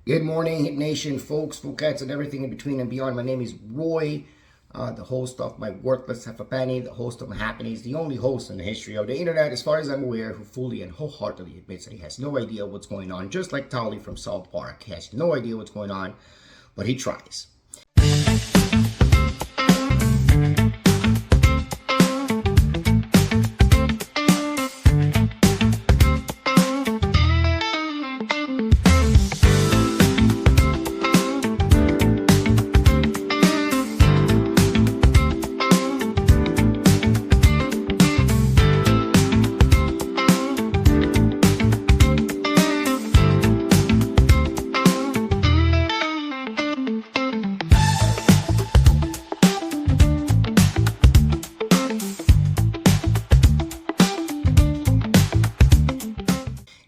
Good morning, Hit Nation, folks, folkettes, and everything in between and beyond. My name is Roy, the host of My Worthless Half a Penny, the host of My Happenings, the only host in the history of the internet, as far as I'm aware, who fully and wholeheartedly admits that he has no idea what's going on, just like Tolly from South Park. He has no idea what's going on, but he tries.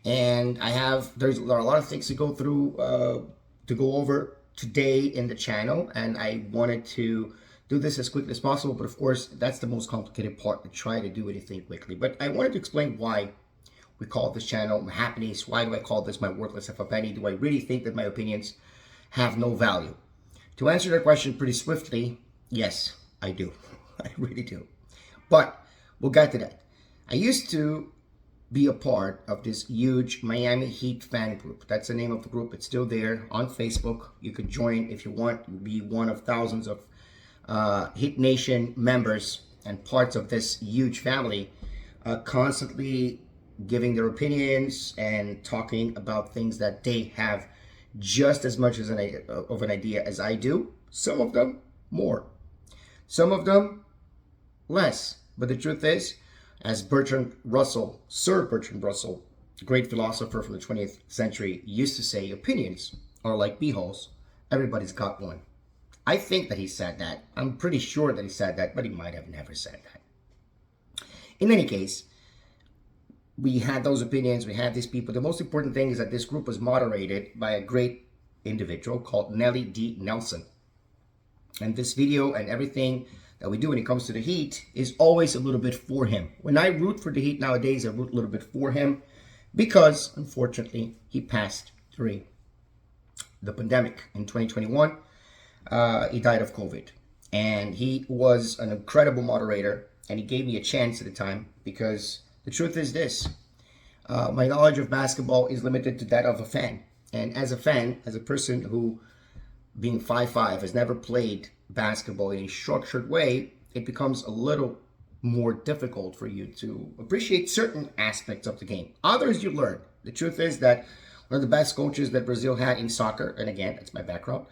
And there are a lot of things to go through, to go over today in the channel, and I wanted to do this as quickly as possible, but of course that's the most complicated part, to try to do anything quickly. But I wanted to explain why we call this channel My Happenings. Why do I call this My Worthless Half a Penny? Do I really think that my opinions have no value? To answer that question pretty swiftly, yes, I do. I really do. But we'll get to that. I used to be a part of this huge Miami Heat fan group. That's the name of the group. It's still there on Facebook. You could join if you want. You'll be one of thousands of Heat Nation members and parts of this huge family, constantly giving their opinions and talking about things that they have just as much as of an idea as I do. Some of them more, some of them less. But the truth is, as Sir Bertrand Russell, the great philosopher from the 20th century, used to say, opinions are like beeholes. Everybody's got one. I think that he said that. I'm pretty sure that he said that, but he might have never said that. In any case, we had those opinions, we had these people. The most important thing is that this group was moderated by a great individual called Nellie D. Nelson. And this video and everything that we do when it comes to the Heat is always a little bit for him. When I root for the Heat nowadays, I root a little bit for him because, unfortunately, he passed during the pandemic in 2021. He died of COVID. And he was an incredible moderator, and he gave me a chance at the time because the truth is this. My knowledge of basketball is limited to that of a fan. And as a fan, as a person who, being 5'5", has never played basketball in a structured way, it becomes a little more difficult for you to appreciate certain aspects of the game. Others you learn. The truth is that one of the best coaches that Brazil had in soccer, and again, that's my background,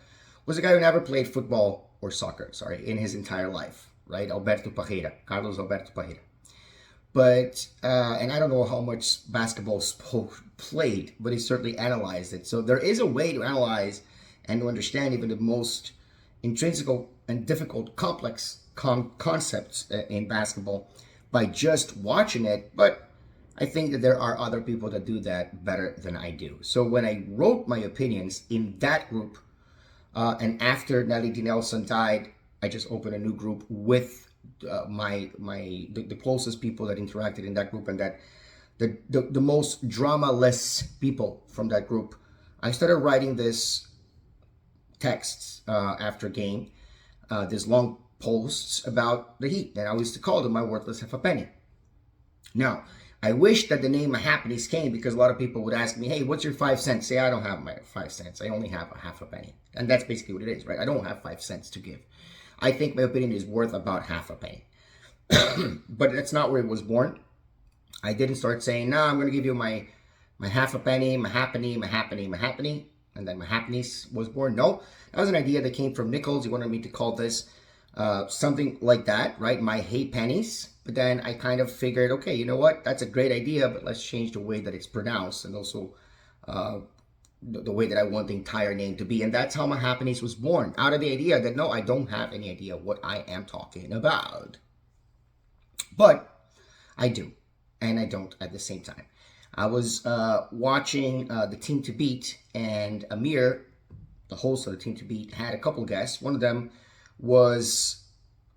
was a guy who never played football or soccer, in his entire life, right? Carlos Alberto Parreira. But, and I don't know how much basketball played, but he certainly analyzed it. So there is a way to analyze and to understand even the most intrinsic and difficult, complex concepts in basketball by just watching it. But I think that there are other people that do that better than I do. So when I wrote my opinions in that group, and after Nellie D. Nelson died, I just opened a new group with the closest people that interacted in that group, and that the most drama-less people from that group. I started writing this texts after game, these long posts about the Heat, and I used to call them My Worthless Half a Penny. Now, I wish that the name of Happenings came because a lot of people would ask me, hey, what's your 5 cents? Say, I don't have my 5 cents. I only have a half a penny. And that's basically what it is, right? I don't have 5 cents to give. I think my opinion is worth about half a penny. But that's not where it was born. I didn't start saying, no, I'm going to give you my half a penny, my happening, and then my happenings was born. No, that was an idea that came from Nichols. He wanted me to call this something like that, right? My Hey Pennies. But then I kind of figured, okay, you know what? That's a great idea, but let's change the way that it's pronounced, and also the way that I want the entire name to be. And that's how My Happenings was born, out of the idea that, no, I don't have any idea what I am talking about. But I do, and I don't at the same time. I was watching the Team to Beat, and Amir, the host of the Team to Beat, had a couple guests. One of them was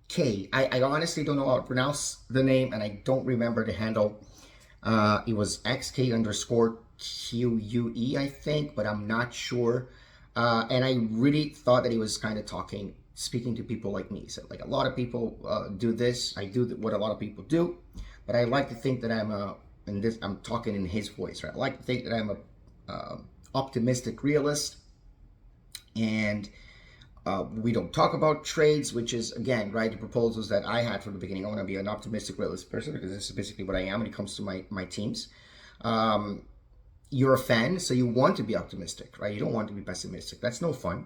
K. I honestly don't know how to pronounce the name, and I don't remember the handle. It was XK QUE, I think, but I'm not sure. And I really thought that he was kind of speaking to people like me. So like a lot of people do this. I do what a lot of people do, but I like to think that I'm talking in his voice, right? I like to think that I'm a optimistic realist, and we don't talk about trades, which is, again, right, the proposals that I had from the beginning. I want to be an optimistic realist person because this is basically what I am when it comes to my teams. You're a fan, so you want to be optimistic, right? You don't want to be pessimistic. That's no fun.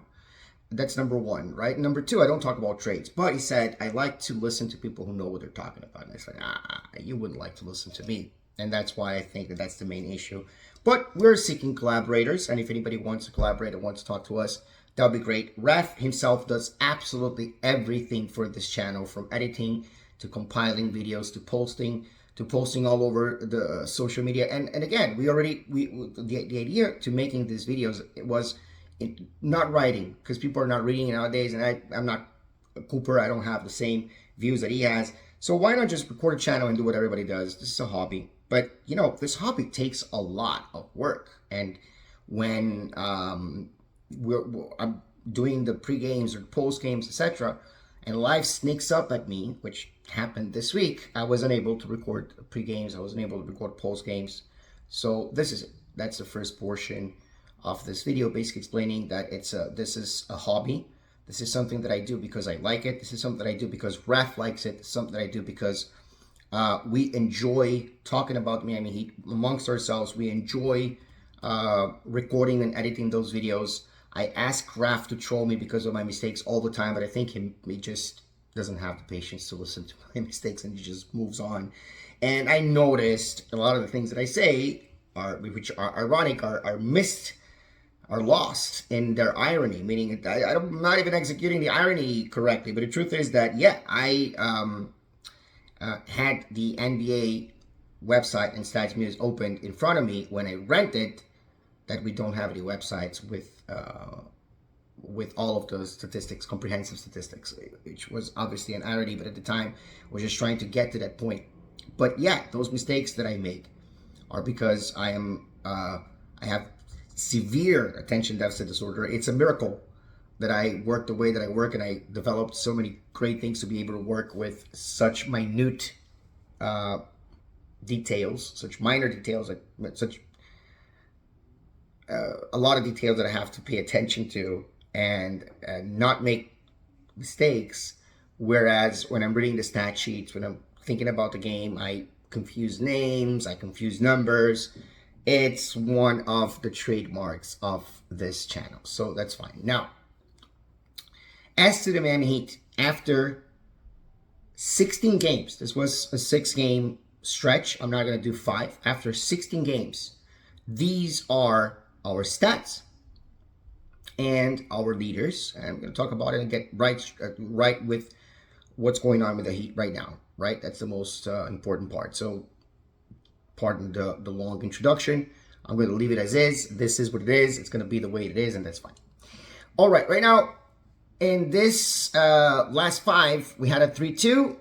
That's number one, right? Number two, I don't talk about trades. But he said, I like to listen to people who know what they're talking about. And I said, you wouldn't like to listen to me. And that's why I think that that's the main issue. But we're seeking collaborators. And if anybody wants to collaborate or wants to talk to us, that would be great. Ref himself does absolutely everything for this channel, from editing to compiling videos to posting all over the social media. And again, the idea to making these videos was not writing, because people are not reading nowadays, and I'm not Cooper. I don't have the same views that he has. So why not just record a channel and do what everybody does? This is a hobby. But, this hobby takes a lot of work. And when I'm doing the pre-games or post-games, etc., and life sneaks up at me, which happened this week, I wasn't able to record pre-games. I wasn't able to record post-games. So this is it. That's the first portion of this video, basically explaining that this is a hobby. This is something that I do because I like it. This is something that I do because Raf likes it. It's something that I do because we enjoy talking about Miami Heat amongst ourselves. We enjoy recording and editing those videos. I ask Raf to troll me because of my mistakes all the time, but I think he just doesn't have the patience to listen to my mistakes, and he just moves on. And I noticed a lot of the things that I say, which are ironic, are missed, are lost in their irony, meaning I'm not even executing the irony correctly. But the truth is that, yeah, I had the NBA website and Stats Muse opened in front of me when I rented, that we don't have any websites with all of those statistics, comprehensive statistics, which was obviously an irony, but at the time we're just trying to get to that point. But yeah, those mistakes that I make are because I have severe attention deficit disorder. It's a miracle that I work the way that I work, and I developed so many great things to be able to work with such minute details, such minor details, like such a lot of details that I have to pay attention to and not make mistakes. Whereas when I'm reading the stat sheets, when I'm thinking about the game, I confuse names, I confuse numbers. It's one of the trademarks of this channel, so that's fine. Now, as to the Miami Heat, after 16 games, this was a 6-game stretch. I'm not going to do 5. After 16 games, these are our stats and our leaders. And I'm going to talk about it and get right with what's going on with the Heat right now, right? That's the most important part. So pardon the long introduction. I'm going to leave it as is. This is what it is. It's going to be the way it is, and that's fine. All right, right now, in this last 5, we had a 3-2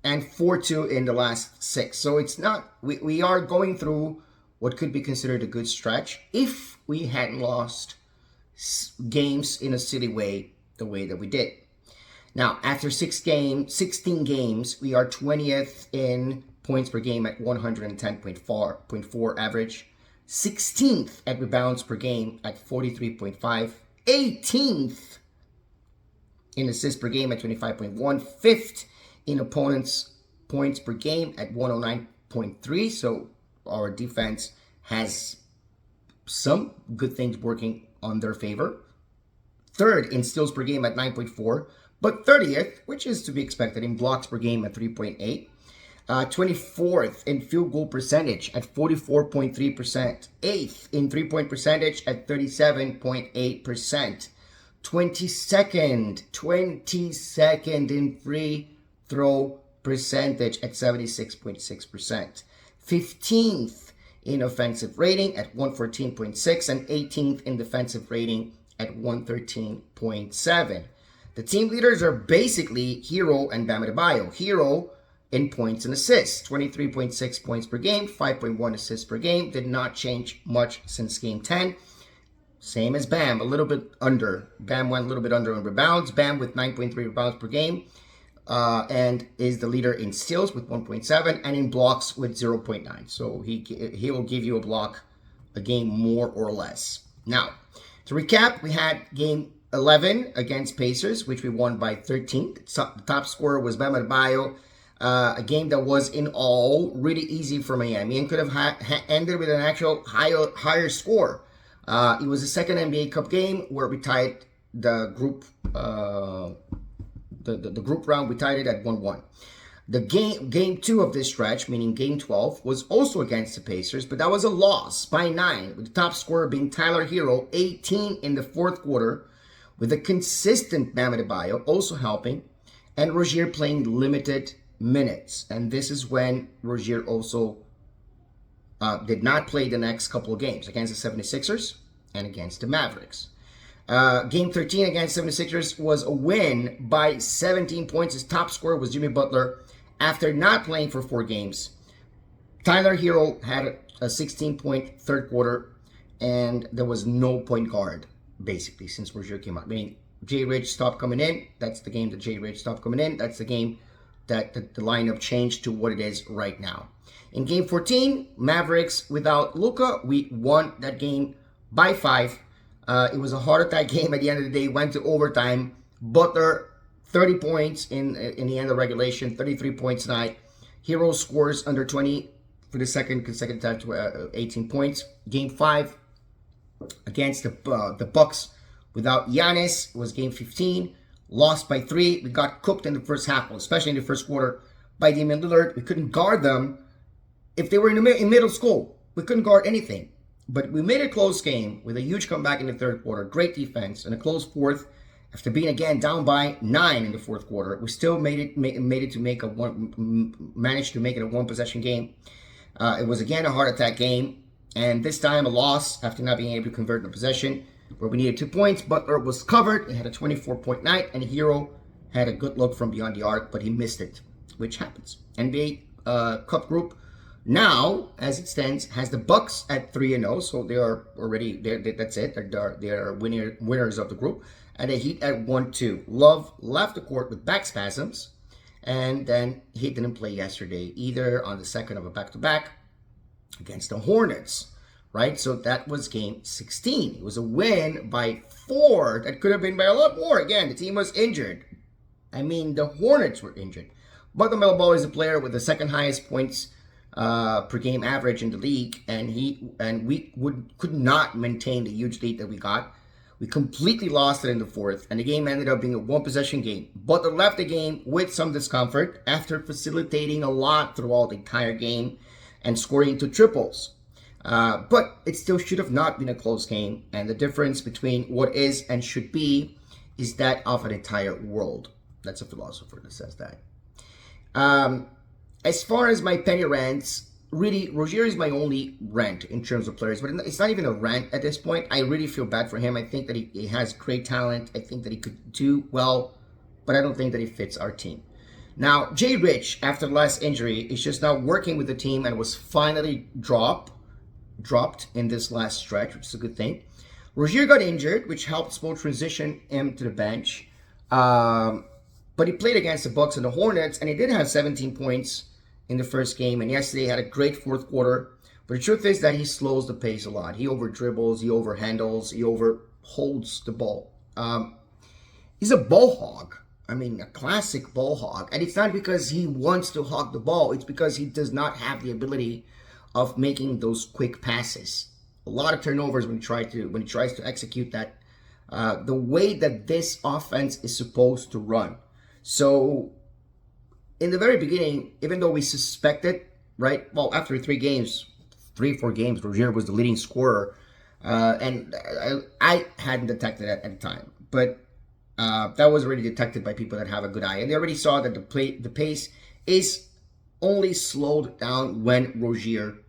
and 4-2 in the last 6. So it's not, we are going through what could be considered a good stretch if we hadn't lost games in a silly way, the way that we did. Now, after 16 games, we are 20th in points per game at 110.4 average, 16th at rebounds per game at 43.5, 18th in assists per game at 25.1, 5th in opponents' points per game at 109.3. So our defense has some good things working on their favor. 3rd in steals per game at 9.4, but 30th, which is to be expected, in blocks per game at 3.8. 24th in field goal percentage at 44.3%. 8th in three-point percentage at 37.8%. 22nd in free throw percentage at 76.6%. 15th in offensive rating at 114.6, and 18th in defensive rating at 113.7. The team leaders are basically Hero and Bam Adebayo. Hero in points and assists. 23.6 points per game, 5.1 assists per game. Did not change much since game 10. Same as Bam, a little bit under. Bam went a little bit under in rebounds. Bam with 9.3 rebounds per game. And is the leader in steals with 1.7 and in blocks with 0.9. So he will give you a block a game more or less. Now, to recap, we had game 11 against Pacers, which we won by 13. The top scorer was Bam Adebayo. A game that was in all really easy for Miami and could have ended with an actual higher score. It was the second NBA Cup game where we tied the group the group round. We tied it at 1-1. The game 2 of this stretch, meaning game 12, was also against the Pacers, but that was a loss by 9, with the top scorer being Tyler Hero, 18 in the fourth quarter, with a consistent Bam Adebayo also helping, and Rozier playing limited minutes. And this is when Rozier also did not play the next couple of games against the 76ers and against the Mavericks. Game 13 against 76ers was a win by 17 points. His top scorer was Jimmy Butler. After not playing for 4 games, Tyler Hero had a 16-point third quarter, and there was no point guard, basically, since Rozier came out. Meaning, Jay Rich stopped coming in. That's the game that Jay Rich stopped coming in. That's the game that the lineup changed to what it is right now. In game 14, Mavericks without Luka, we won that game by 5. It was a heart attack game at the end of the day. Went to overtime. Butler, 30 points in the end of regulation, 33 points tonight. Hero scores under 20 for the second consecutive time to 18 points. Game 5 against the Bucks without Giannis was game 15. Lost by 3. We got cooked in the first half, especially in the first quarter, by Damian Lillard. We couldn't guard them. If they were in middle school, we couldn't guard anything. But we made a close game with a huge comeback in the third quarter. Great defense and a close fourth. After being again down by 9 in the fourth quarter, we still managed to make it a 1 possession game. It was again a heart attack game, and this time a loss after not being able to convert the possession where we needed 2 points. Butler was covered. He had a 24-point night, and Hero had a good look from beyond the arc, but he missed it, which happens. NBA Cup group now, as it stands, has the Bucks at 3-0, so they are already there. That's it. They are winners of the group, and the Heat at 1-2. Love left the court with back spasms, and then he didn't play yesterday either on the second of a back-to-back against the Hornets. Right, so that was game 16. It was a win by 4. That could have been by a lot more. Again, the team was injured. I mean, the Hornets were injured. But the Melo Ball is a player with the second highest points per game average in the league, and we could not maintain the huge lead that we got. We completely lost it in the fourth, and the game ended up being a 1-possession game. Butler left the game with some discomfort after facilitating a lot throughout the entire game and scoring 2 triples. But it still should have not been a close game, and the difference between what is and should be is that of an entire world. That's a philosopher that says that. As far as my penny rants, really, Rozier is my only rant in terms of players, but it's not even a rant at this point. I really feel bad for him. I think that he has great talent. I think that he could do well, but I don't think that he fits our team. Now, Jay Rich, after the last injury, is just now working with the team and was finally dropped in this last stretch, which is a good thing. Rozier got injured, which helped Spo transition him to the bench. But he played against the Bucks and the Hornets, and he did have 17 points in the first game, and yesterday he had a great fourth quarter. But the truth is that he slows the pace a lot. He over dribbles, he over handles, he over holds the ball. He's a ball hog. I mean, a classic ball hog. And it's not because he wants to hog the ball. It's because he does not have the ability of making those quick passes. A lot of turnovers when he tries to execute that. The way that this offense is supposed to run. So, in the very beginning, even though we suspected, right? Well, after 4 games, Rozier was the leading scorer, and I hadn't detected that at the time, but that was already detected by people that have a good eye, and they already saw that the pace is only slowed down when Rozier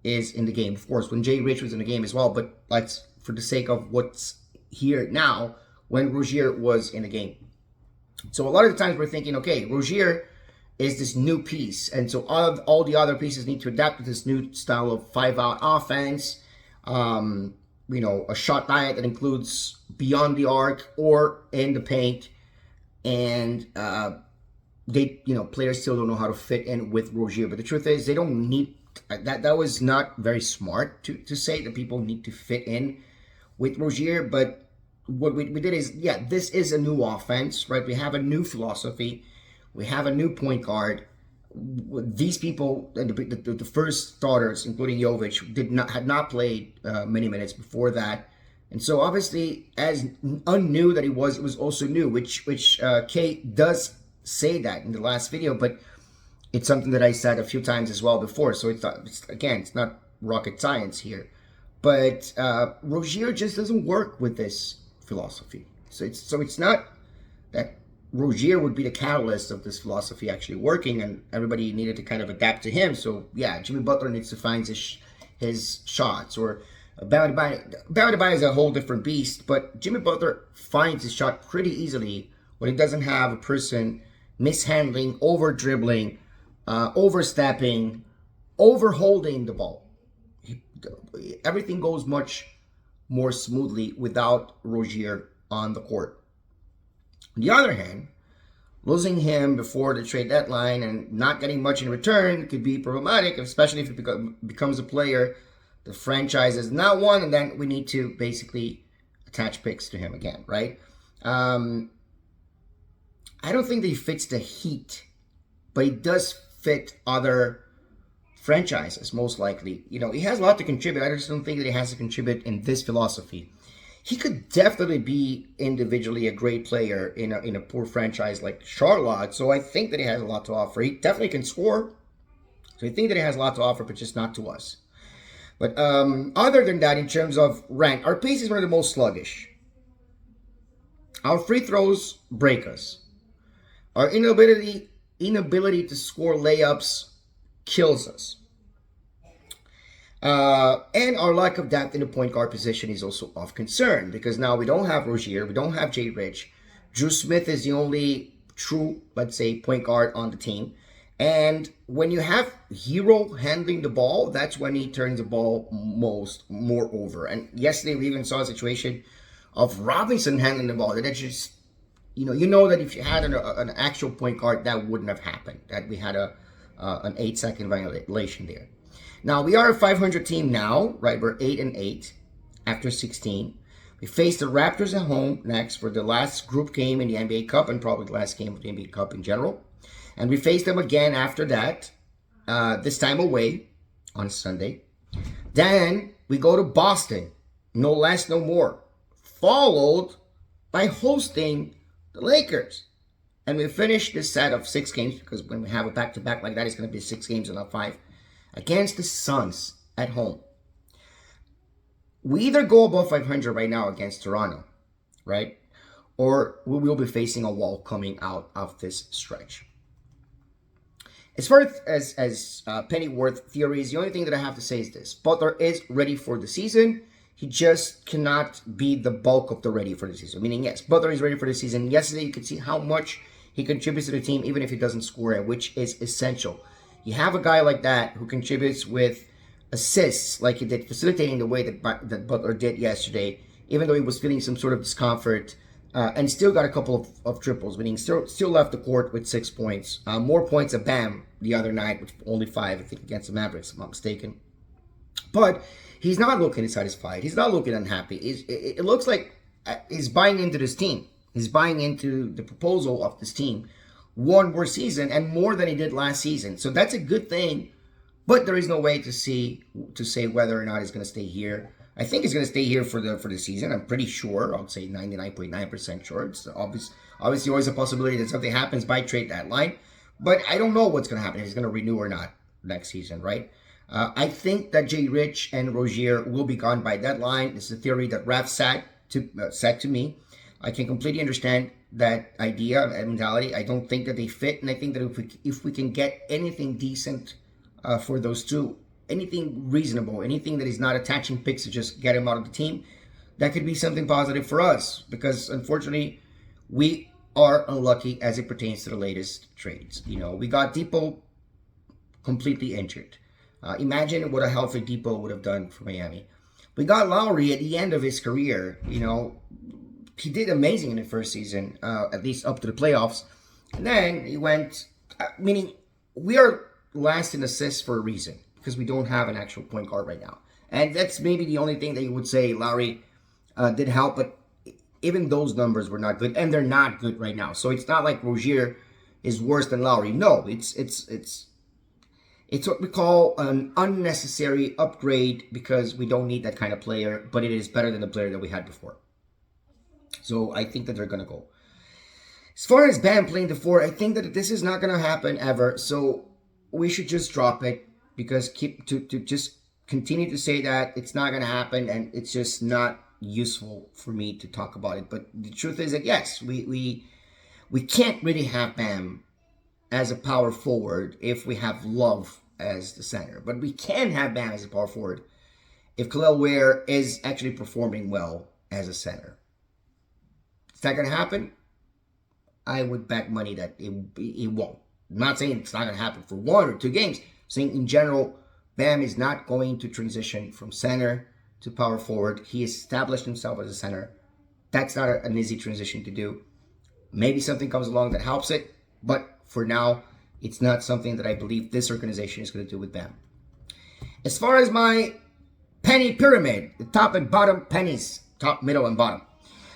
is in the game. Of course, when Jay Rich was in the game as well, but let's, for the sake of what's here now, when Rozier was in the game. So a lot of the times we're thinking, okay, Rozier is this new piece. And so all the other pieces need to adapt to this new style of 5-out offense. A shot diet that includes beyond the arc or in the paint. And players still don't know how to fit in with Rozier. But the truth is, they don't need that. That was not very smart to say that people need to fit in with Rozier. But what we did is, this is a new offense, right? We have a new philosophy. We have a new point guard. These people, the first starters, including Jovic, had not played many minutes before that. And so obviously, as unnew that it was also new, which Kate does say that in the last video, but it's something that I said a few times as well before. So it's not rocket science here. But Rozier just doesn't work with this philosophy. So it's not that Rozier would be the catalyst of this philosophy actually working, and everybody needed to kind of adapt to him. So Jimmy Butler needs to find his shots, or Bam Adebayo is a whole different beast, but Jimmy Butler finds his shot pretty easily when he doesn't have a person mishandling, over dribbling, overstepping, overholding the ball. Everything goes much more smoothly without Rozier on the court. On the other hand, losing him before the trade deadline and not getting much in return could be problematic, especially if it becomes a player the franchise has not won, and then we need to basically attach picks to him again, right? I don't think that he fits the Heat, but he does fit other franchises, most likely. He has a lot to contribute. I just don't think that he has to contribute in this philosophy. He could definitely be individually a great player in a poor franchise like Charlotte. So I think that he has a lot to offer. He definitely can score. So I think that he has a lot to offer, but just not to us. But other than that, in terms of rank, our pace is one of the most sluggish. Our free throws break us. Our inability to score layups kills us. And our lack of depth in the point guard position is also of concern, because now we don't have Rozier, we don't have Jay Rich. Drew Smith is the only true, let's say, point guard on the team. And when you have Hero handling the ball, that's when he turns the ball more over. And yesterday we even saw a situation of Robinson handling the ball. That's just, you know that if you had an actual point guard, that wouldn't have happened. That we had an 8-second violation there. Now, we are a 500 team now, right? We're 8-8 after 16. We face the Raptors at home next for the last group game in the NBA Cup, and probably the last game of the NBA Cup in general. And we face them again after that, this time away on Sunday. Then we go to Boston, no less, no more, followed by hosting the Lakers. And we finish this set of 6 games, because when we have a back-to-back like that, it's going to be 6 games and not 5, against the Suns at home. We either go above 500 right now against Toronto, right? Or we will be facing a wall coming out of this stretch. As far as Pennyworth theories, the only thing that I have to say is this. Butler is ready for the season. He just cannot be the bulk of the ready for the season. Meaning, yes, Butler is ready for the season. Yesterday, you could see how much he contributes to the team, even if he doesn't score it, which is essential. You have a guy like that who contributes with assists, like he did, facilitating the way that Butler did yesterday, even though he was feeling some sort of discomfort, and still got a couple of triples, meaning still left the court with 6 points. More points than Bam the other night, which only 5, I think, against the Mavericks, if I'm not mistaken. But he's not looking satisfied. He's not looking unhappy. It looks like he's buying into this team. He's buying into the proposal of this team. One more season, and more than he did last season. So that's a good thing, but there is no way to say whether or not he's going to stay here. I think he's going to stay here for the season. I'm pretty sure. I'll say 99.9% sure. It's obviously always a possibility that something happens by trade deadline, but I don't know what's going to happen. If he's going to renew or not next season, right? I think that Jay Rich and Rozier will be gone by deadline. This is a theory that Raf said to me. I can completely understand that idea and mentality. I don't think that they fit, and I think that if we can get anything decent for those two, anything reasonable, anything that is not attaching picks to just get him out of the team, that could be something positive for us. Because unfortunately, we are unlucky as it pertains to the latest trades. We got Depot completely injured. Imagine what a healthy Depot would have done for Miami. We got Lowry at the end of his career. He did amazing in the first season, at least up to the playoffs. And then he went, meaning we are last in assists for a reason, because we don't have an actual point guard right now. And that's maybe the only thing that you would say Lowry did help, but even those numbers were not good, and they're not good right now. So it's not like Rozier is worse than Lowry. No, it's what we call an unnecessary upgrade because we don't need that kind of player, but it is better than the player that we had before. So I think that they're going to go. As far as Bam playing the 4, I think that this is not going to happen ever. So we should just drop it because to just continue to say that it's not going to happen, and it's just not useful for me to talk about it. But the truth is that yes, we can't really have Bam as a power forward if we have Love as the center. But we can have Bam as a power forward if Kel'el Ware is actually performing well as a center. Is that going to happen? I would bet money that it won't. I'm not saying it's not going to happen for 1 or 2 games. I'm saying in general, Bam is not going to transition from center to power forward. He established himself as a center. That's not an easy transition to do. Maybe something comes along that helps it, but for now, it's not something that I believe this organization is going to do with Bam. As far as my penny pyramid, the top and bottom pennies, top, middle, and bottom.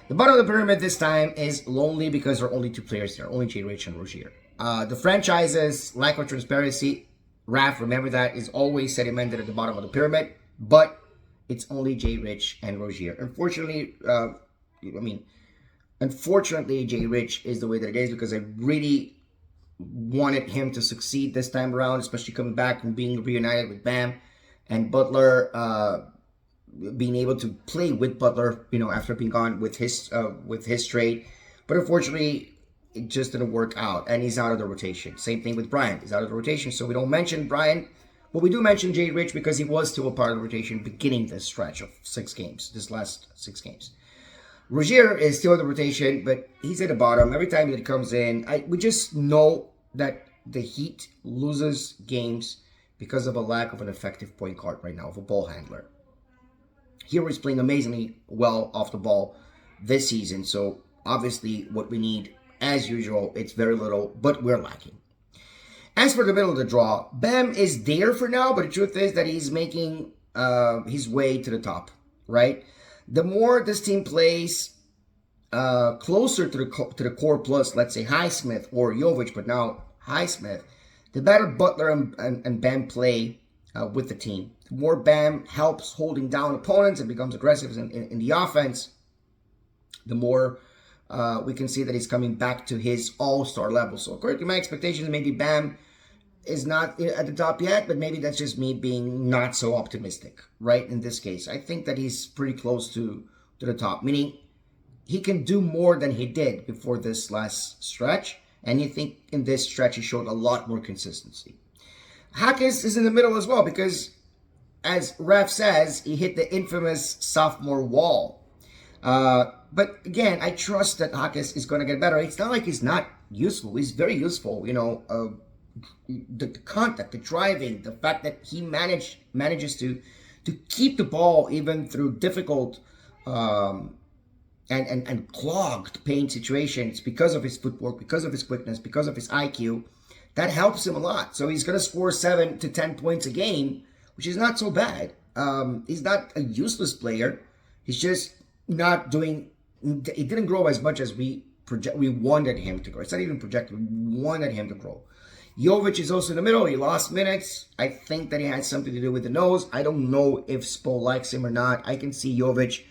The bottom of the pyramid this time is lonely because there are only 2 players there, only J. Rich and Rozier. The franchise's lack of transparency, Raf, remember that, is always sedimented at the bottom of the pyramid, but it's only J. Rich and Rozier. Unfortunately, J. Rich is the way that it is because I really wanted him to succeed this time around, especially coming back and being reunited with Bam and Butler, being able to play with Butler, after being gone with his trade. But unfortunately, it just didn't work out, and he's out of the rotation. Same thing with Bryant. He's out of the rotation, so we don't mention Bryant. But we do mention Jay Rich because he was still a part of the rotation beginning this stretch of 6 games, this last 6 games. Rozier is still in the rotation, but he's at the bottom. Every time that he comes in, we just know that the Heat loses games because of a lack of an effective point guard right now, of a ball handler. Hero is playing amazingly well off the ball this season, so obviously what we need, as usual, it's very little, but we're lacking. As for the middle of the draw, Bam is there for now, but the truth is that he's making his way to the top, right? The more this team plays closer to the core plus, let's say Highsmith or Jovic, but now Highsmith, the better Butler and Bam play with the team. The more Bam helps holding down opponents and becomes aggressive in the offense, the more we can see that he's coming back to his all-star level. So according to my expectations, maybe Bam is not at the top yet, but maybe that's just me being not so optimistic, right? In this case, I think that he's pretty close to the top, meaning he can do more than he did before this last stretch, and I think in this stretch he showed a lot more consistency. Hackes is in the middle as well because, as Ref says, he hit the infamous sophomore wall. But again, I trust that Hackes is going to get better. It's not like he's not useful. He's very useful. The contact, the driving, the fact that he manages to keep the ball even through difficult and clogged paint situations because of his footwork, because of his quickness, because of his IQ. That helps him a lot. So he's going to score 7 to 10 points a game, which is not so bad. He's not a useless player. He's just not doing. He didn't grow as much as we wanted him to grow. It's not even projected. We wanted him to grow. Jovic is also in the middle. He lost minutes. I think that he had something to do with the nose. I don't know if Spo likes him or not. I can see Jovic.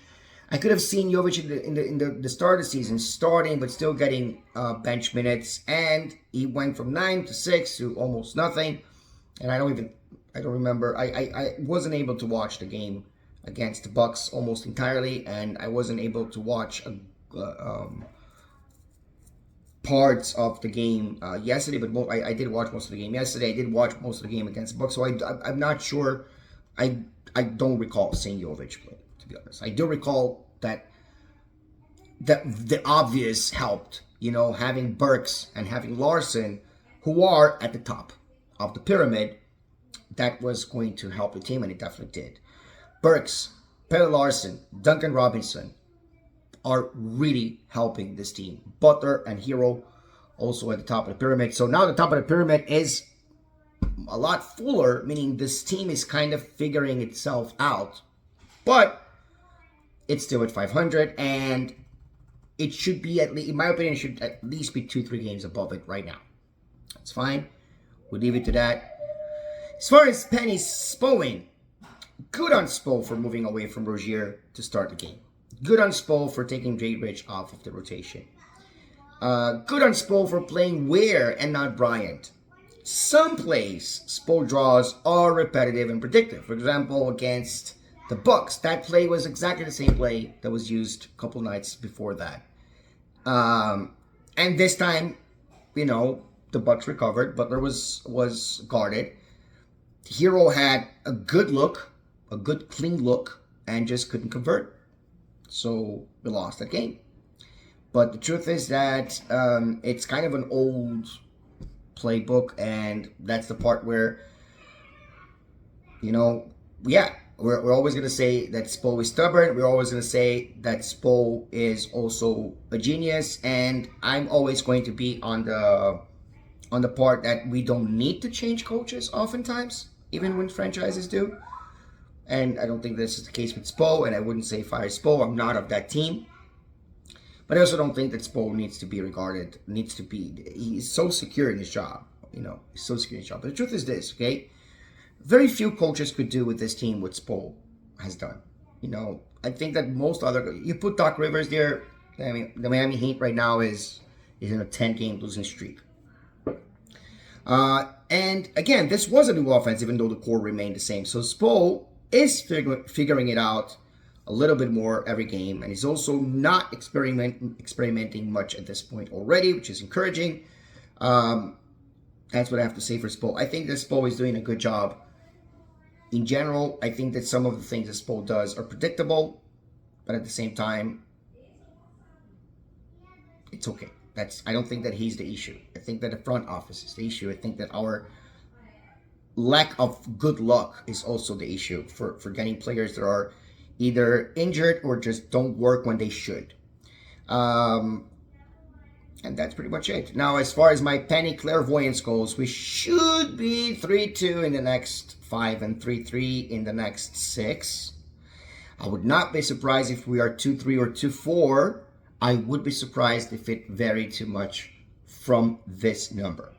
I could have seen Jovic in the start of the season starting, but still getting bench minutes. And he went from 9 to 6 to almost nothing. And I don't remember. I wasn't able to watch the game against the Bucks almost entirely, and I wasn't able to watch parts of the game yesterday, but I did watch most of the game yesterday. I did watch most of the game against the Bucks, so I'm not sure. I don't recall seeing Jovic play, to be honest. I do recall that the obvious helped having Burks and having Larson, who are at the top of the pyramid, that was going to help the team, and it definitely did. Burks, Kel'el Larson, Duncan Robinson are really helping this team. Butler and Hero also at the top of the pyramid. So now the top of the pyramid is a lot fuller, meaning this team is kind of figuring itself out. But it's still at 500, and it should be, at least, in my opinion, it should at least be 2-3 games above it right now. That's fine. We'll leave it to that. As far as Penny Spoing, good on Spo for moving away from Rozier to start the game. Good on Spo for taking Jay Rich off of the rotation. Good on Spo for playing Ware and not Bryant. Some plays Spo draws are repetitive and predictive. For example, against the Bucks, that play was exactly the same play that was used a couple nights before that. And this time, the Bucks recovered. Butler was guarded. Hero had a good look, a good clean look, and just couldn't convert. So we lost that game. But the truth is that it's kind of an old playbook, and that's the part where, we're always going to say that Spo is stubborn. We're always going to say that Spo is also a genius, and I'm always going to be on the part that we don't need to change coaches oftentimes, even when franchises do. And I don't think this is the case with Spo, and I wouldn't say fire Spo. I'm not of that team. But I also don't think that Spo he's so secure in his job. He's so secure in his job. But the truth is this, okay? Very few coaches could do with this team what Spo has done. I think that you put Doc Rivers there. I mean, the Miami Heat right now is in a 10-game losing streak. And again, this was a new offense, even though the core remained the same. So Spo is figuring it out a little bit more every game, and he's also not experimenting much at this point already, which is encouraging. That's what I have to say for Spo. I think that Spo is doing a good job. In general, I think that some of the things that Spo does are predictable, but at the same time, it's okay. I don't think that he's the issue. I think that the front office is the issue. I think that our lack of good luck is also the issue for getting players that are either injured or just don't work when they should. And that's pretty much it. Now, as far as my penny clairvoyance goes, we should be 3-2 in the next 5 and 3-3 in the next 6. I would not be surprised if we are 2-3 or 2-4. I would be surprised if it varied too much from this number.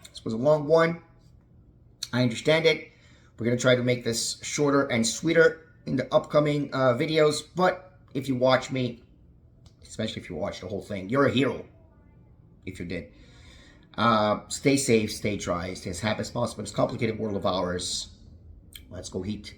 This was a long one. I understand it. We're going to try to make this shorter and sweeter in the upcoming videos. But if you watch me, especially if you watch the whole thing, you're a hero. If you did. Stay safe, stay dry, stay as happy as possible in this complicated world of ours. Let's go Heat.